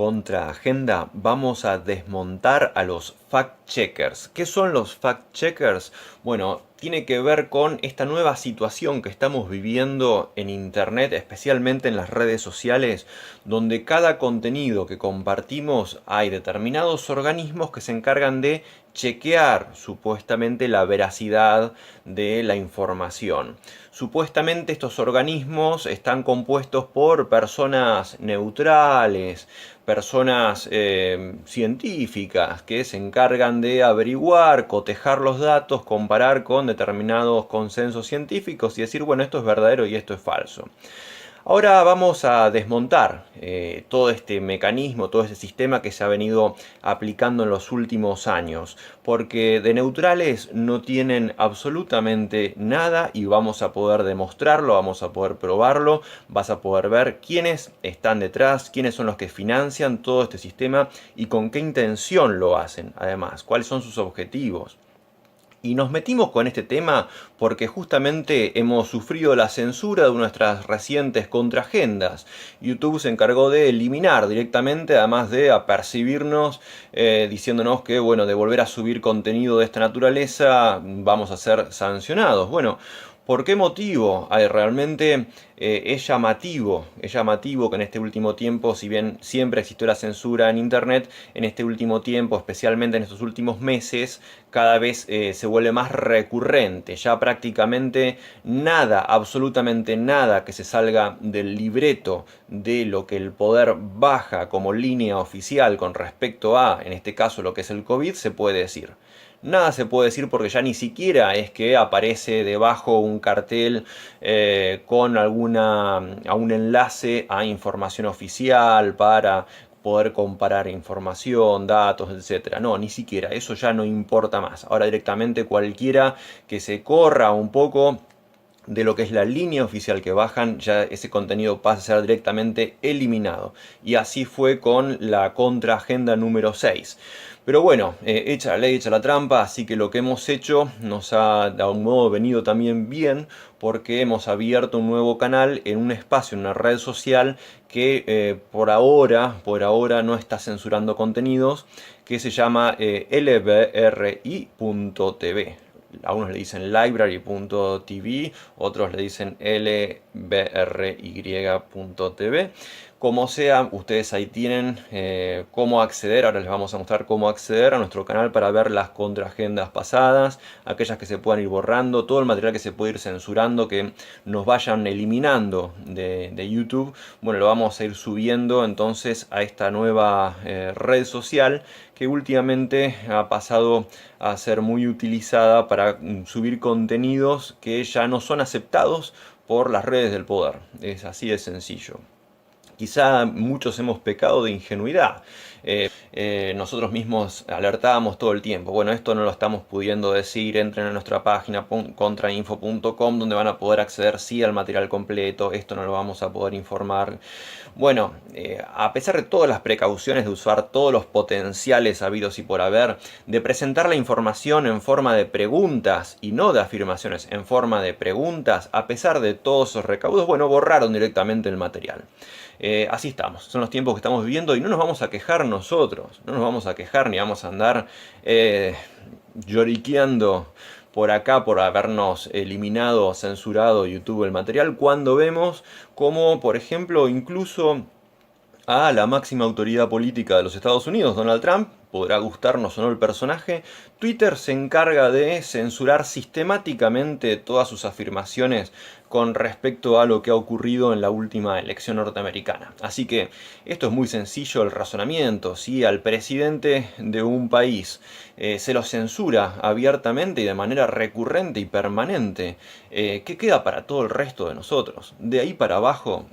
contraagenda vamos a desmontar a los fact-checkers. ¿Qué son los fact-checkers? Bueno, tiene que ver con esta nueva situación que estamos viviendo en Internet, especialmente en las redes sociales, donde cada contenido que compartimos hay determinados organismos que se encargan de chequear supuestamente la veracidad de la información. Supuestamente estos organismos están compuestos por personas neutrales, personas científicas que se encargan de averiguar, cotejar los datos, comparar con determinados consensos científicos y decir, bueno, esto es verdadero y esto es falso. Ahora vamos a desmontar todo este mecanismo, todo este sistema que se ha venido aplicando en los últimos años, porque de neutrales no tienen absolutamente nada y vamos a poder demostrarlo, vamos a poder probarlo, vas a poder ver quiénes están detrás, quiénes son los que financian todo este sistema y con qué intención lo hacen, además, cuáles son sus objetivos. Y nos metimos con este tema porque justamente hemos sufrido la censura de nuestras recientes contraagendas. YouTube se encargó de eliminar directamente, además de apercibirnos, diciéndonos que, bueno, de volver a subir contenido de esta naturaleza vamos a ser sancionados. Bueno, ¿por qué motivo? Realmente es llamativo que en este último tiempo, si bien siempre existió la censura en Internet, en este último tiempo, especialmente en estos últimos meses, cada vez se vuelve más recurrente. Ya prácticamente nada, absolutamente nada que se salga del libreto de lo que el poder baja como línea oficial con respecto a, en este caso, lo que es el COVID, se puede decir. Nada se puede decir porque ya ni siquiera es que aparece debajo un cartel con un enlace a información oficial para poder comparar información, datos, etcétera. No, ni siquiera, eso ya no importa más. Ahora directamente cualquiera que se corra un poco de lo que es la línea oficial que bajan, ya ese contenido pasa a ser directamente eliminado. Y así fue con la contraagenda número 6. Pero bueno, hecha la ley, hecha la trampa, así que lo que hemos hecho nos ha de algún modo venido también bien porque hemos abierto un nuevo canal en un espacio, en una red social que por ahora no está censurando contenidos, que se llama lbri.tv. A unos le dicen library.tv, otros le dicen lbry.tv. Como sea, ustedes ahí tienen cómo acceder. Ahora les vamos a mostrar cómo acceder a nuestro canal para ver las contraagendas pasadas, aquellas que se puedan ir borrando, todo el material que se puede ir censurando, que nos vayan eliminando de YouTube. Bueno, lo vamos a ir subiendo entonces a esta nueva red social que últimamente ha pasado a ser muy utilizada para subir contenidos que ya no son aceptados por las redes del poder. Es así de sencillo. Quizá muchos hemos pecado de ingenuidad. Nosotros mismos alertábamos todo el tiempo. Bueno, esto no lo estamos pudiendo decir. Entren a nuestra página contrainfo.com donde van a poder acceder sí al material completo. Esto no lo vamos a poder informar. Bueno, a pesar de todas las precauciones de usar todos los potenciales habidos y por haber, de presentar la información en forma de preguntas y no de afirmaciones, en forma de preguntas, a pesar de todos esos recaudos, bueno, borraron directamente el material. Así estamos, son los tiempos que estamos viviendo y no nos vamos a quejar nosotros, no nos vamos a quejar ni vamos a andar lloriqueando por acá por habernos eliminado o censurado YouTube el material, cuando vemos como, por ejemplo, incluso a la máxima autoridad política de los Estados Unidos, Donald Trump, podrá gustarnos o no el personaje, Twitter se encarga de censurar sistemáticamente todas sus afirmaciones con respecto a lo que ha ocurrido en la última elección norteamericana. Así que esto es muy sencillo el razonamiento. Si al presidente de un país se lo censura abiertamente y de manera recurrente y permanente, ¿qué queda para todo el resto de nosotros? De ahí para abajo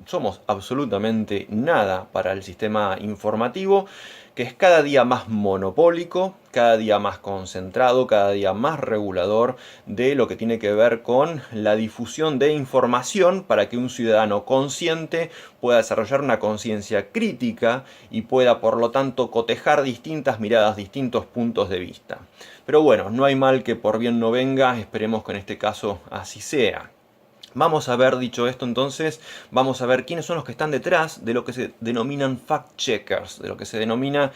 somos absolutamente nada para el sistema informativo, que es cada día más monopólico, cada día más concentrado, cada día más regulador de lo que tiene que ver con la difusión de información para que un ciudadano consciente pueda desarrollar una conciencia crítica y pueda por lo tanto cotejar distintas miradas, distintos puntos de vista. Pero bueno, no hay mal que por bien no venga, esperemos que en este caso así sea. Vamos a ver, dicho esto entonces, vamos a ver quiénes son los que están detrás de lo que se denominan fact-checkers, de lo que se denomina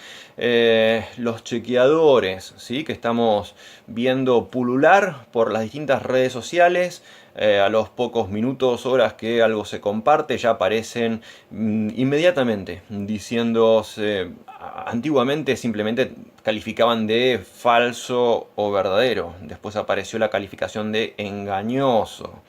los chequeadores, ¿sí? Que estamos viendo pulular por las distintas redes sociales. A los pocos minutos, horas que algo se comparte, ya aparecen inmediatamente diciéndose, antiguamente simplemente calificaban de falso o verdadero, después apareció la calificación de engañoso.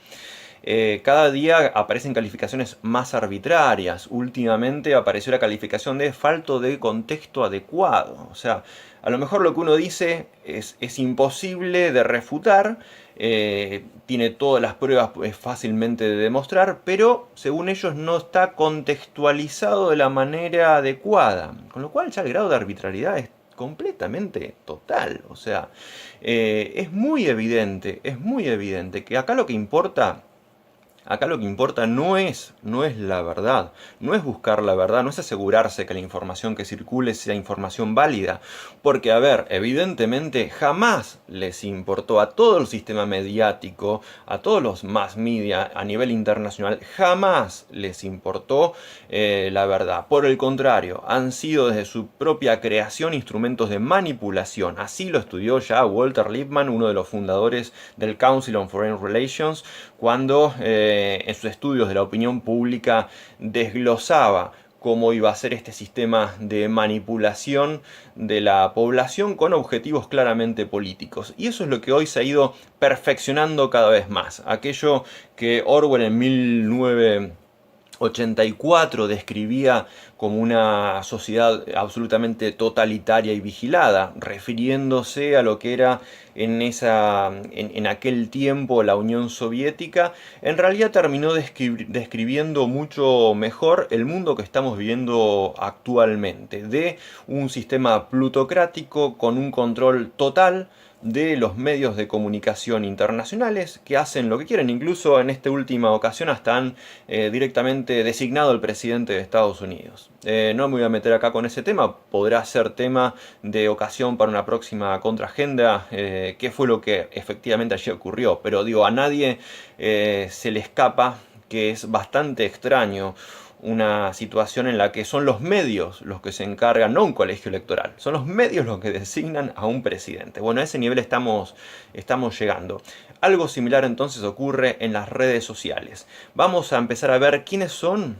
Cada día aparecen calificaciones más arbitrarias. Últimamente apareció la calificación de falto de contexto adecuado. O sea, a lo mejor lo que uno dice es imposible de refutar, tiene todas las pruebas, es fácilmente de demostrar, pero según ellos no está contextualizado de la manera adecuada. Con lo cual ya el grado de arbitrariedad es completamente total. O sea, es muy evidente que acá lo que importa no es la verdad, no es buscar la verdad, no es asegurarse que la información que circule sea información válida. Porque, a ver, evidentemente jamás les importó a todo el sistema mediático, a todos los mass media a nivel internacional, jamás les importó la verdad. Por el contrario, han sido desde su propia creación instrumentos de manipulación. Así lo estudió ya Walter Lippmann, uno de los fundadores del Council on Foreign Relations, cuando en sus estudios de la opinión pública desglosaba cómo iba a ser este sistema de manipulación de la población con objetivos claramente políticos. Y eso es lo que hoy se ha ido perfeccionando cada vez más. Aquello que Orwell en 1984 describía como una sociedad absolutamente totalitaria y vigilada, refiriéndose a lo que era en aquel tiempo la Unión Soviética, en realidad terminó describiendo mucho mejor el mundo que estamos viviendo actualmente, de un sistema plutocrático con un control total de los medios de comunicación internacionales que hacen lo que quieren. Incluso en esta última ocasión hasta han directamente designado al presidente de Estados Unidos. No me voy a meter acá con ese tema, podrá ser tema de ocasión para una próxima contraagenda, qué fue lo que efectivamente allí ocurrió. Pero digo, a nadie se le escapa que es bastante extraño una situación en la que son los medios los que se encargan, no un colegio electoral, son los medios los que designan a un presidente. Bueno, a ese nivel estamos llegando. Algo similar entonces ocurre en las redes sociales. Vamos a empezar a ver quiénes son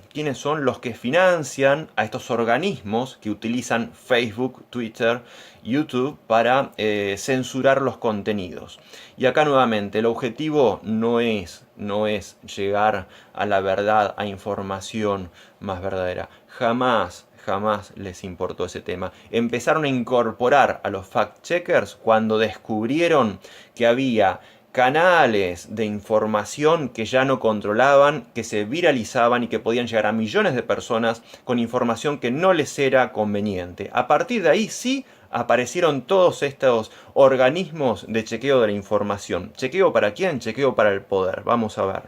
los que financian a estos organismos que utilizan Facebook, Twitter, YouTube para censurar los contenidos. Y acá nuevamente, el objetivo no es llegar a la verdad, a información más verdadera. Jamás les importó ese tema. Empezaron a incorporar a los fact-checkers cuando descubrieron que había canales de información que ya no controlaban, que se viralizaban y que podían llegar a millones de personas con información que no les era conveniente. A partir de ahí sí aparecieron todos estos organismos de chequeo de la información. ¿Chequeo para quién? Chequeo para el poder. Vamos a ver.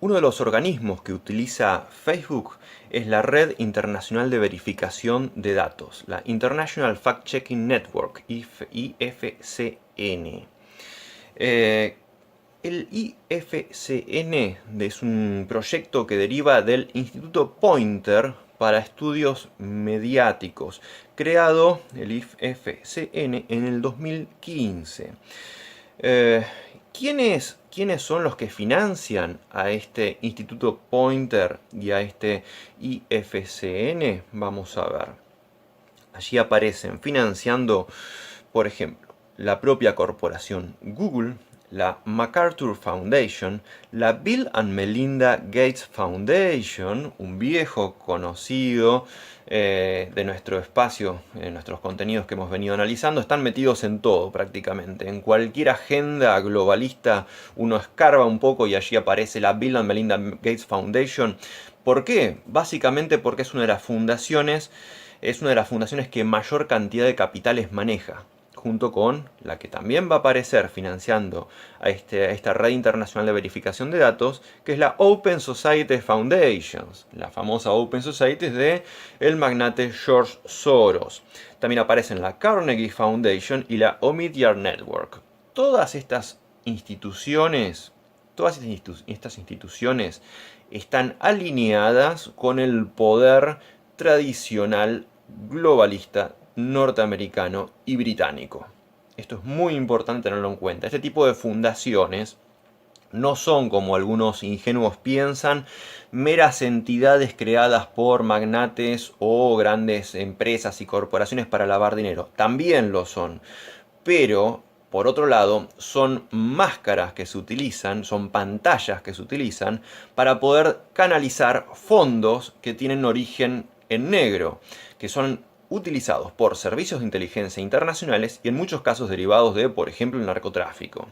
Uno de los organismos que utiliza Facebook es la Red Internacional de Verificación de Datos, la International Fact Checking Network, IFCN. El IFCN es un proyecto que deriva del Instituto Poynter para Estudios Mediáticos, creado el IFCN en el 2015. ¿Quiénes son los que financian a este Instituto Poynter y a este IFCN? Vamos a ver. Allí aparecen financiando, por ejemplo, la propia corporación Google, la MacArthur Foundation, la Bill and Melinda Gates Foundation, un viejo conocido de nuestro espacio, en nuestros contenidos que hemos venido analizando, están metidos en todo prácticamente. En cualquier agenda globalista uno escarba un poco y allí aparece la Bill and Melinda Gates Foundation. ¿Por qué? Básicamente porque es una de las fundaciones que mayor cantidad de capitales maneja, junto con la que también va a aparecer financiando a esta red internacional de verificación de datos, que es la Open Society Foundation, la famosa Open Society de el magnate George Soros. También aparecen la Carnegie Foundation y la Omidyar Network. Todas estas instituciones todas estas instituciones están alineadas con el poder tradicional globalista norteamericano y británico. Esto es muy importante tenerlo en cuenta. Este tipo de fundaciones no son, como algunos ingenuos piensan, meras entidades creadas por magnates o grandes empresas y corporaciones para lavar dinero. También lo son. Pero, por otro lado, son máscaras que se utilizan, son pantallas que se utilizan para poder canalizar fondos que tienen origen en negro, que son utilizados por servicios de inteligencia internacionales y en muchos casos derivados de, por ejemplo, el narcotráfico.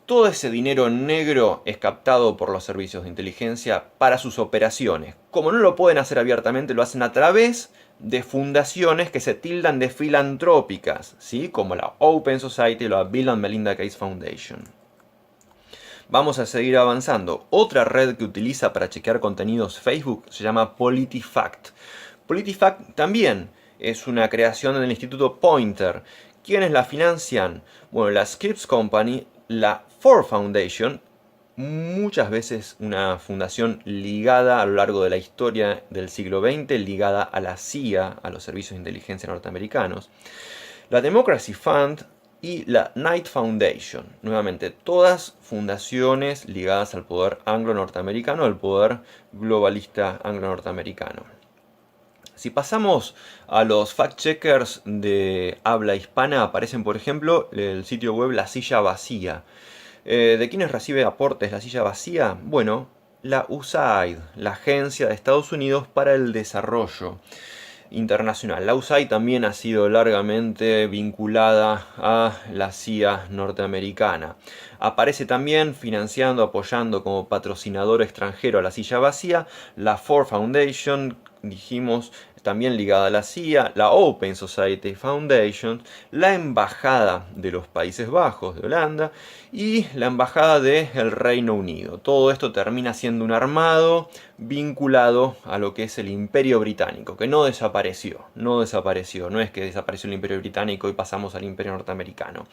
Todo ese dinero negro es captado por los servicios de inteligencia para sus operaciones. Como no lo pueden hacer abiertamente, lo hacen a través de fundaciones que se tildan de filantrópicas, ¿sí? Como la Open Society o la Bill and Melinda Gates Foundation. Vamos a seguir avanzando. Otra red que utiliza para chequear contenidos Facebook se llama PolitiFact. PolitiFact también es una creación del Instituto Poynter. ¿Quiénes la financian? Bueno, la Scripps Company, la Ford Foundation, muchas veces una fundación ligada a lo largo de la historia del siglo XX, ligada a la CIA, a los servicios de inteligencia norteamericanos, la Democracy Fund y la Knight Foundation. Nuevamente, todas fundaciones ligadas al poder anglo-norteamericano, al poder globalista anglo-norteamericano. Si pasamos a los fact-checkers de habla hispana, aparecen, por ejemplo, el sitio web La Silla Vacía. ¿De quiénes recibe aportes La Silla Vacía? Bueno, la USAID, la Agencia de Estados Unidos para el Desarrollo Internacional. La USAID también ha sido largamente vinculada a la CIA norteamericana. Aparece también financiando, apoyando como patrocinador extranjero a La Silla Vacía, la Ford Foundation, dijimos, también ligada a la CIA, la Open Society Foundation, la Embajada de los Países Bajos de Holanda y la Embajada del Reino Unido. Todo esto termina siendo un armado vinculado a lo que es el Imperio Británico, que no desapareció, no es que desapareció el Imperio Británico y pasamos al Imperio Norteamericano.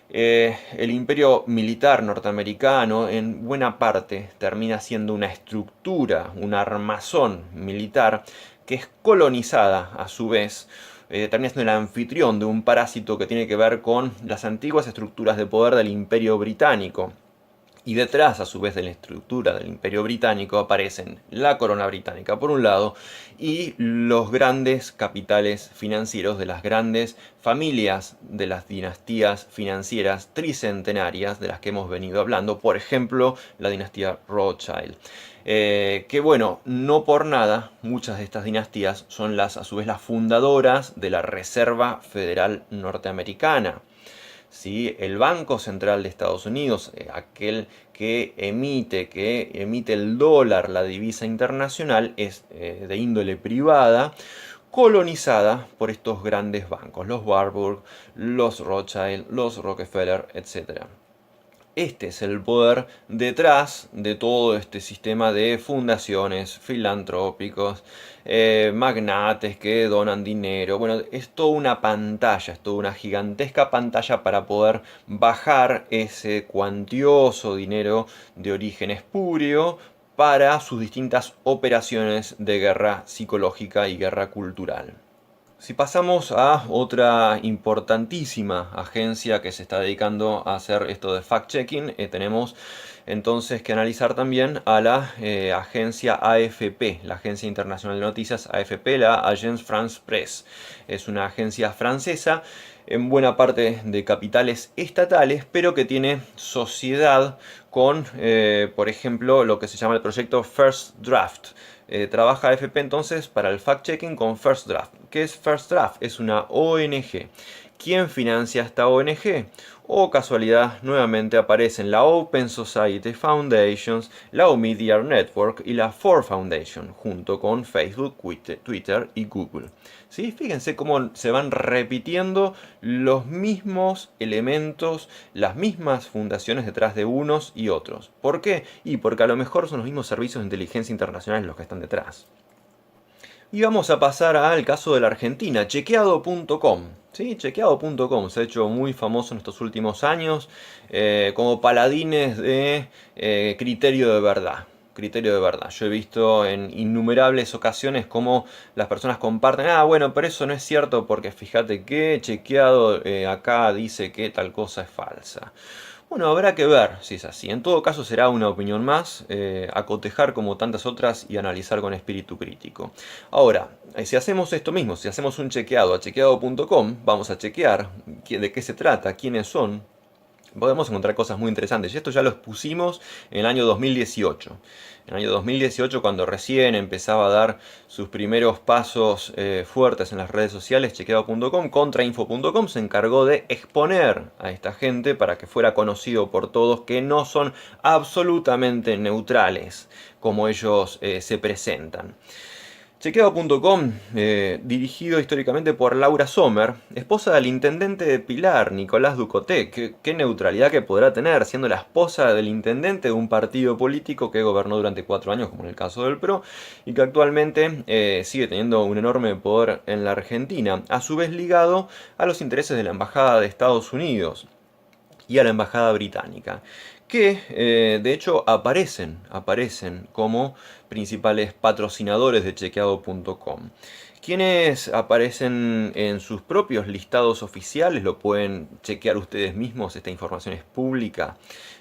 El imperio militar norteamericano en buena parte termina siendo una estructura, un armazón militar que es colonizada a su vez, termina siendo el anfitrión de un parásito que tiene que ver con las antiguas estructuras de poder del Imperio Británico. Y detrás, a su vez, de la estructura del Imperio Británico aparecen la corona británica por un lado y los grandes capitales financieros de las grandes familias de las dinastías financieras tricentenarias de las que hemos venido hablando, por ejemplo, la dinastía Rothschild. Que bueno, no por nada, muchas de estas dinastías son a su vez las fundadoras de la Reserva Federal Norteamericana. ¿Sí? El Banco Central de Estados Unidos, aquel que emite el dólar, la divisa internacional, es de índole privada, colonizada por estos grandes bancos, los Warburg, los Rothschild, los Rockefeller, etc. Este es el poder detrás de todo este sistema de fundaciones, filantrópicos, magnates que donan dinero. Bueno, es toda una pantalla, es toda una gigantesca pantalla para poder bajar ese cuantioso dinero de origen espurio para sus distintas operaciones de guerra psicológica y guerra cultural. Si pasamos a otra importantísima agencia que se está dedicando a hacer esto de fact-checking, tenemos entonces que analizar también a la agencia AFP, la Agencia Internacional de Noticias AFP, la Agence France Presse. Es una agencia francesa en buena parte de capitales estatales, pero que tiene sociedad con, por ejemplo, lo que se llama el proyecto First Draft. Trabaja AFP entonces para el fact-checking con First Draft. ¿Qué es First Draft? Es una ONG. ¿Quién financia esta ONG? O casualidad, nuevamente aparecen la Open Society Foundations, la Omidyar Network y la Ford Foundation, junto con Facebook, Twitter y Google. ¿Sí? Fíjense cómo se van repitiendo los mismos elementos, las mismas fundaciones detrás de unos y otros. ¿Por qué? Y porque a lo mejor son los mismos servicios de inteligencia internacional los que están detrás. Y vamos a pasar al caso de la Argentina, chequeado.com. ¿Sí? Chequeado.com se ha hecho muy famoso en estos últimos años como paladines de criterio de verdad. Criterio de verdad. Yo he visto en innumerables ocasiones cómo las personas comparten, bueno, pero eso no es cierto porque fíjate que chequeado acá dice que tal cosa es falsa. Bueno, habrá que ver si es así. En todo caso será una opinión más, a cotejar como tantas otras y analizar con espíritu crítico. Ahora, si hacemos esto mismo, si hacemos un chequeado a chequeado.com, vamos a chequear de qué se trata, quiénes son, podemos encontrar cosas muy interesantes. Y esto ya lo pusimos en el año 2018. En el año 2018, cuando recién empezaba a dar sus primeros pasos fuertes en las redes sociales, chequeado.com, contrainfo.com se encargó de exponer a esta gente para que fuera conocido por todos que no son absolutamente neutrales como ellos se presentan. Chequeado.com, dirigido históricamente por Laura Sommer, esposa del intendente de Pilar, Nicolás Ducoté. ¿Qué neutralidad que podrá tener, siendo la esposa del intendente de un partido político que gobernó durante 4 años, como en el caso del PRO, y que actualmente sigue teniendo un enorme poder en la Argentina, a su vez ligado a los intereses de la Embajada de Estados Unidos y a la Embajada Británica, que de hecho aparecen como principales patrocinadores de chequeado.com. Quienes aparecen en sus propios listados oficiales, lo pueden chequear ustedes mismos, esta información es pública,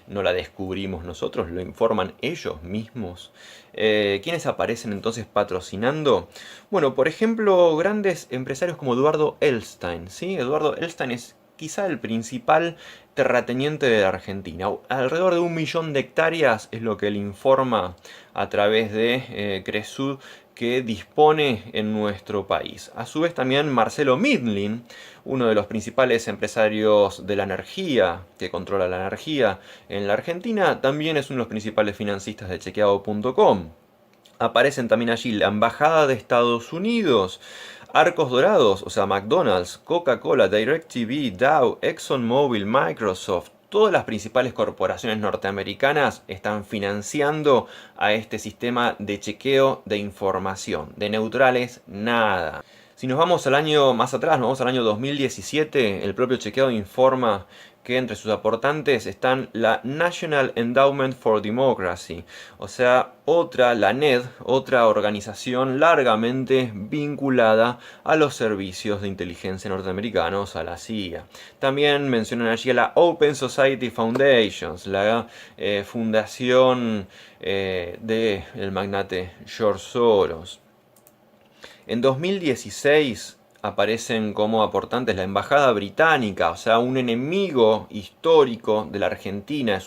no la descubrimos nosotros, lo informan ellos mismos. ¿Quiénes aparecen entonces patrocinando? Bueno, por ejemplo, grandes empresarios como Eduardo Elstein, ¿sí? Eduardo Elstein es quizá el principal terrateniente de la Argentina. Alrededor de 1 millón de hectáreas es lo que él informa a través de Cresud que dispone en nuestro país. A su vez también Marcelo Midlin, uno de los principales empresarios de la energía, que controla la energía en la Argentina, también es uno de los principales financistas de chequeado.com. Aparecen también allí la Embajada de Estados Unidos, Arcos Dorados, o sea, McDonald's, Coca-Cola, DirecTV, Dow, ExxonMobil, Microsoft. Todas las principales corporaciones norteamericanas están financiando a este sistema de chequeo de información. De neutrales, nada. Si nos vamos al año más atrás, nos vamos al año 2017, el propio chequeado informa que entre sus aportantes están la National Endowment for Democracy, o sea, la NED, otra organización largamente vinculada a los servicios de inteligencia norteamericanos, a la CIA. También mencionan allí a la Open Society Foundations, la fundación del magnate George Soros. En 2016 aparecen como aportantes la Embajada Británica, o sea, un enemigo histórico de la Argentina.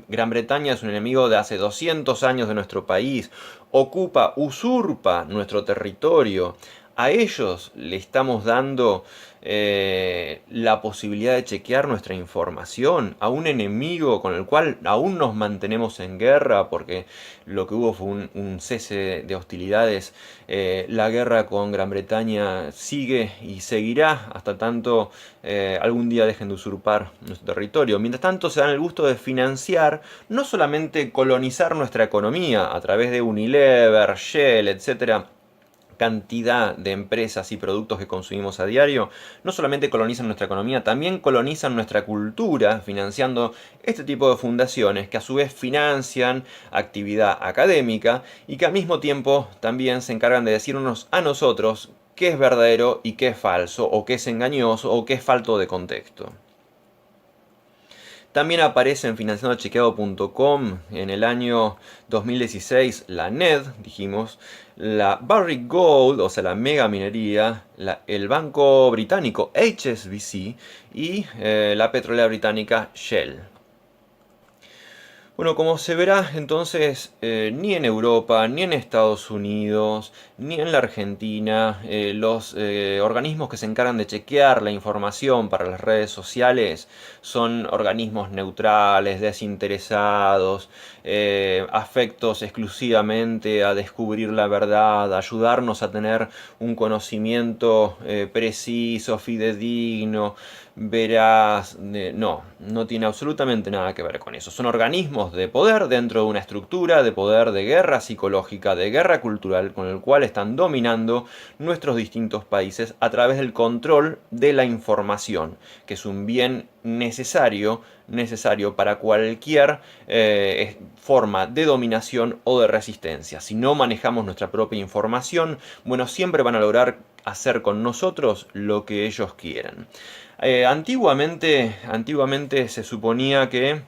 Gran Bretaña es un enemigo de hace 200 años de nuestro país, usurpa nuestro territorio. A ellos le estamos dando la posibilidad de chequear nuestra información, a un enemigo con el cual aún nos mantenemos en guerra, porque lo que hubo fue un cese de hostilidades. La guerra con Gran Bretaña sigue y seguirá hasta tanto algún día dejen de usurpar nuestro territorio. Mientras tanto se dan el gusto de financiar, no solamente colonizar nuestra economía a través de Unilever, Shell, etcétera, cantidad de empresas y productos que consumimos a diario, no solamente colonizan nuestra economía, también colonizan nuestra cultura, financiando este tipo de fundaciones que a su vez financian actividad académica y que al mismo tiempo también se encargan de decirnos a nosotros qué es verdadero y qué es falso, o qué es engañoso, o qué es falto de contexto. También aparece en financiandochequeado.com en el año 2016 la NED, dijimos, la Barrick Gold, o sea, la mega minería, el banco británico HSBC y la petrolera británica Shell. Bueno, como se verá, entonces, ni en Europa, ni en Estados Unidos, ni en la Argentina, los organismos que se encargan de chequear la información para las redes sociales son organismos neutrales, desinteresados, afectos exclusivamente a descubrir la verdad, a ayudarnos a tener un conocimiento preciso, fidedigno, veraz. No tiene absolutamente nada que ver con eso. Son organismos digamos, de poder dentro de una estructura de poder, de guerra psicológica, de guerra cultural, con el cual están dominando nuestros distintos países a través del control de la información, que es un bien necesario para cualquier forma de dominación o de resistencia. Si no manejamos nuestra propia información, bueno, siempre van a lograr hacer con nosotros lo que ellos quieran. Antiguamente se suponía que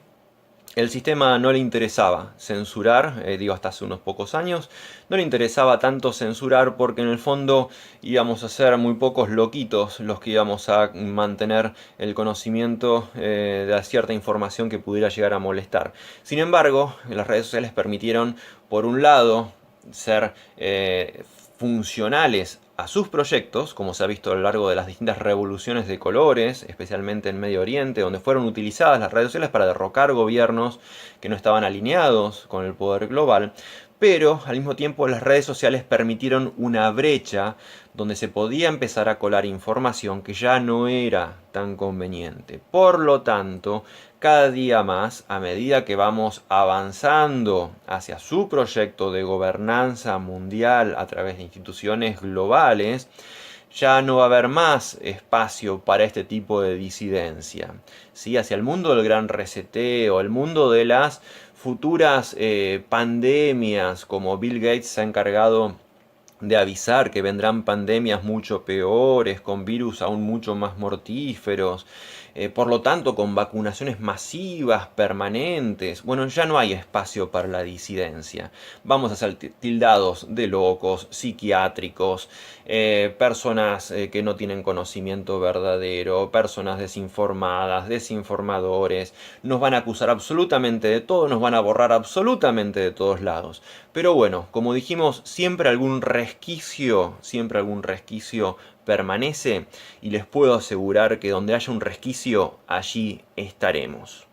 el sistema no le interesaba censurar, digo hasta hace unos pocos años, no le interesaba tanto censurar porque en el fondo íbamos a ser muy pocos loquitos los que íbamos a mantener el conocimiento de cierta información que pudiera llegar a molestar. Sin embargo, las redes sociales permitieron, por un lado, ser funcionales a sus proyectos, como se ha visto a lo largo de las distintas revoluciones de colores, especialmente en Medio Oriente, donde fueron utilizadas las redes sociales para derrocar gobiernos que no estaban alineados con el poder global, pero al mismo tiempo las redes sociales permitieron una brecha donde se podía empezar a colar información que ya no era tan conveniente. Por lo tanto, cada día más, a medida que vamos avanzando hacia su proyecto de gobernanza mundial a través de instituciones globales, ya no va a haber más espacio para este tipo de disidencia. ¿Sí? Hacia el mundo del gran reseteo, el mundo de las futuras pandemias, como Bill Gates se ha encargado de avisar que vendrán pandemias mucho peores, con virus aún mucho más mortíferos, por lo tanto con vacunaciones masivas, permanentes. Bueno, ya no hay espacio para la disidencia. Vamos a ser tildados de locos, psiquiátricos, personas que no tienen conocimiento verdadero, personas desinformadas, desinformadores. Nos van a acusar absolutamente de todo, nos van a borrar absolutamente de todos lados. Pero bueno, como dijimos, siempre algún resquicio permanece, y les puedo asegurar que donde haya un resquicio, allí estaremos.